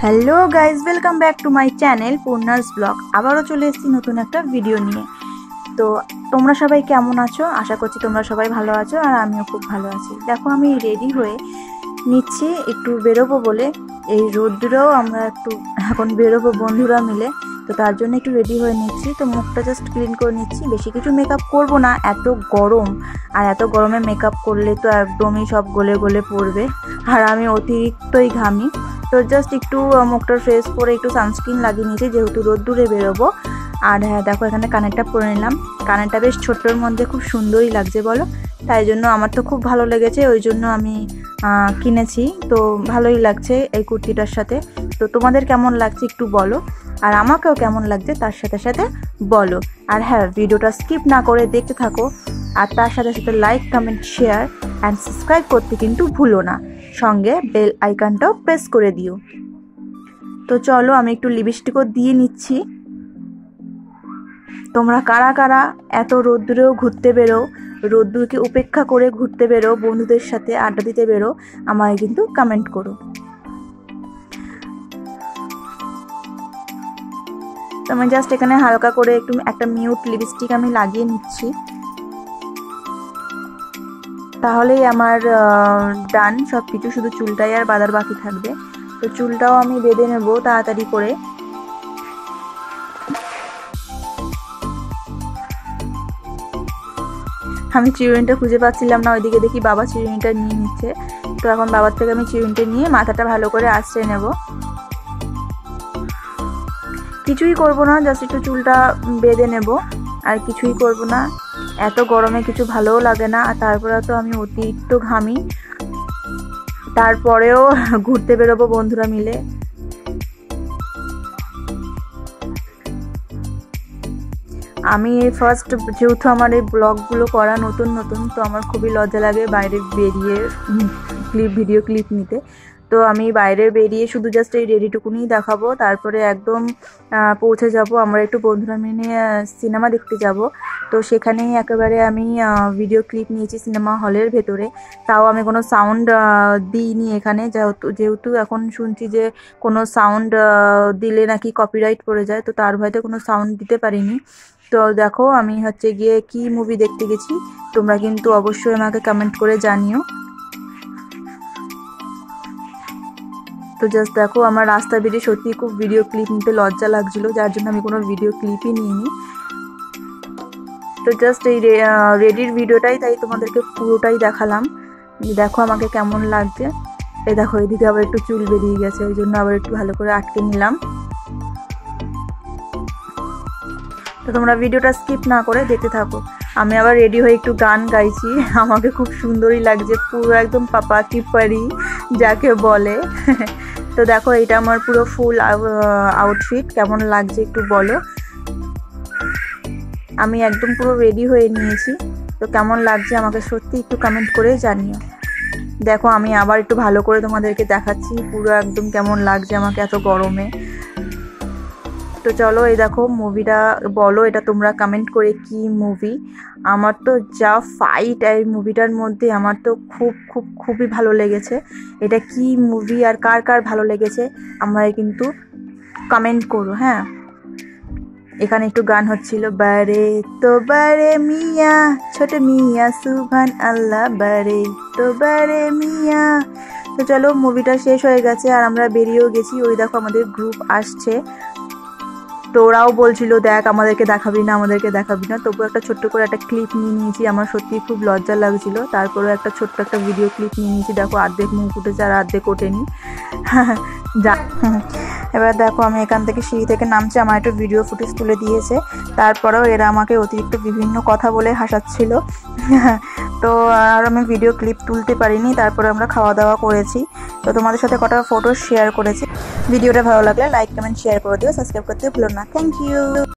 Hello guys, welcome back to my channel পূর্ণাস vlog. আবারও চলে এসেছি নতুন একটা ভিডিও নিয়ে। তো তোমরা সবাই কেমন আছো? আশা করছি তোমরা সবাই ভালো আছো, আর আমিও খুব ভালো আছি। দেখো আমি রেডি হয়ে নিচ্ছি একটু বেরোবো বলে। এই রোদ্রেও আমরা একটু এখন বেরোবো বন্ধুরা মিলে, তো তার জন্য একটু রেডি হয়ে নিচ্ছি। তো মুখটা জাস্ট ক্লিন করে নিচ্ছি, বেশি কিছু মেকআপ করব না, এত গরম। আর এত গরমে মেকআপ করলে তো একদমই সব গলে গলে পড়বে, আর আমি অতিরিক্তই ঘামি। তো জাস্ট একটু মুখটা ফ্রেশ করে একটু সানস্ক্রিন লাগিয়ে নিয়েছি, যেহেতু রোদ্দুরে বেরোবো। আর হ্যাঁ দেখো, এখানে কানেরটা পরে নিলাম। কানেরটা বেশ ছোট্টর মধ্যে খুব সুন্দরই লাগছে বলো, তাই জন্য আমার তো খুব ভালো লেগেছে, ওই জন্য আমি কিনেছি। তো ভালোই লাগছে এই কুর্তিটার সাথে। তো তোমাদের কেমন লাগছে একটু বলো, আর আমাকেও কেমন লাগছে তার সাথে সাথে বলো। আর হ্যাঁ, ভিডিওটা স্কিপ না করে দেখতে থাকো, আর তার সাথে সাথে like, comment, share and subscribe করতে কিন্তু ভুলো না। সঙ্গে বেল আইকনটাও প্রেস করে দিও। তো চলো আমি একটু লিপস্টিকও দিয়ে নিচ্ছি। তোমরা কারা কারা এত রোদ্দুরেও ঘুরতে বেরো, রোদ্দুরকে উপেক্ষা করে ঘুরতে বেরো, বন্ধুদের সাথে আড্ডা দিতে বেরো, আমায় কিন্তু কমেন্ট করো। তো আমি জাস্ট এখানে হালকা করে একটু একটা মিউট লিপস্টিক আমি লাগিয়ে নিচ্ছি, তাহলেই আমার ডান সব কিছু। শুধু চুলটাই আর বাঁধার বাকি থাকবে। তো চুলটাও আমি বেঁধে নেবো তাড়াতাড়ি করে। আমি চিরুনিটা খুঁজে পাচ্ছিলাম না, ওইদিকে দেখি বাবা চিরুনিটা নিয়ে নিচ্ছে। তো এখন বাবার থেকে আমি চিরুনিটা নিয়ে মাথাটা ভালো করে আঁচড়ে নেব। কিছুই করব না, জাস্ট একটু চুলটা বেঁধে নেব, আর কিছুই করব না। এত গরমে কিছু ভালোও লাগে না, আর তারপরে তো আমি অতিরিক্ত ঘামি। তারপরেও ঘুরতে বেরোবো বন্ধুরা মিলে। আমি ফার্স্ট, যেহেতু আমার এই ব্লগগুলো করা নতুন নতুন, তো আমার খুবই লজ্জা লাগে বাইরে বেরিয়ে ভিডিও ক্লিপ নিতে। তো আমি বাইরে বেরিয়ে শুধু জাস্ট এই রেডিটুকুনি দেখাবো, তারপরে একদম পৌঁছে যাব। আমরা একটু বন্ধুরা মিলে সিনেমা দেখতে যাব। তো সেখানেই একেবারে আমি ভিডিও ক্লিপ নিয়েছি সিনেমা হলের ভেতরে। তাও আমি কোনো সাউন্ড দিইনি এখানে, যেহেতু এখন শুনছি যে কোনো সাউন্ড দিলে নাকি কপিরাইট পড়ে যায়, তো তার ভয়তে কোনো সাউন্ড দিতে পারিনি। তো দেখো আমি হচ্ছে গিয়ে কি মুভি দেখতে গেছি, তোমরা কিন্তু অবশ্যই আমাকে কমেন্ট করে জানিও। তো জাস্ট দেখো, আমার রাস্তা বেরিয়ে সত্যি খুব ভিডিও ক্লিপ নিতে লজ্জা লাগছিল, যার জন্য আমি কোনো ভিডিও ক্লিপই নিইনি। তো জাস্ট এই রেডির ভিডিওটাই তাই তোমাদেরকে পুরোটাই দেখালাম। দেখো আমাকে কেমন লাগছে। এই দেখো, এদিকে আবার একটু চুল বেরিয়ে গেছে, ওই জন্য আবার একটু ভালো করে আটকে নিলাম। তো তোমরা ভিডিওটা স্কিপ না করে দেখতে থাকো। আমি আবার রেডি হয়ে একটু গান গাইছি, আমাকে খুব সুন্দরই লাগছে, পুরো একদম পাপা কি পারি যাকে বলে। তো দেখো, এটা আমার পুরো ফুল আউটফিট, কেমন লাগছে একটু বলো। আমি একদম পুরো রেডি হয়ে নিয়েছি, তো কেমন লাগছে আমাকে সত্যি একটু কমেন্ট করে জানিও। দেখো আমি আবার একটু ভালো করে তোমাদেরকে দেখাচ্ছি পুরো একদম কেমন লাগছে আমাকে এত গরমে। তো চলো, এই দেখো মুভিটা বলো, এটা তোমরা কমেন্ট করে কি মুভি। আমার তো যা ফাইট এই মুভিটার মধ্যে, আমার তো খুবই ভালো লেগেছে। এটা কি মুভি আর কার কার ভালো লেগেছে আমায় কিন্তু কমেন্ট করো। হ্যাঁ, এখানে একটু গান হচ্ছিল, বারে তো বারে মিয়া ছোট মিয়া সুবহান আল্লাহ, বারে তো বারে মিয়া। তো চলো, মুভিটা শেষ হয়ে গেছে আর আমরা বেরিয়েও গেছি। ওই দেখো আমাদের গ্রুপ আসছে, তো ওরাও বলছিল দেখ আমাদেরকে দেখাবি না, আমাদেরকে দেখাবি না। তবু একটা ছোট্ট করে একটা ক্লিপ নিয়ে নিয়েছি, আমার সত্যি খুব লজ্জা লাগছিল। তারপরে একটা ছোট্ট একটা ভিডিও ক্লিপ নিয়ে নিয়েছি। দেখো অর্ধেক মুখ উঠেছে আর অর্ধেক ওঠেনি। যা, এবার দেখো আমি এখান থেকে সিঁড়ি থেকে নামছি, আমার একটু ভিডিও ফুটেজ তুলে দিয়েছে। তারপরেও এরা আমাকে অতিরিক্ত বিভিন্ন কথা বলে হাসাচ্ছিল। তো আর আমি ভিডিও ক্লিপ তুলতে পারিনি। তারপরে আমরা খাওয়া দাওয়া করেছি, তো তোমাদের সাথে কটা ফটো শেয়ার করেছি। ভিডিওটা ভালো লাগলে লাইক, কমেন্ট, শেয়ার করে দিও, সাবস্ক্রাইব করতে ভুলো না। Thank you.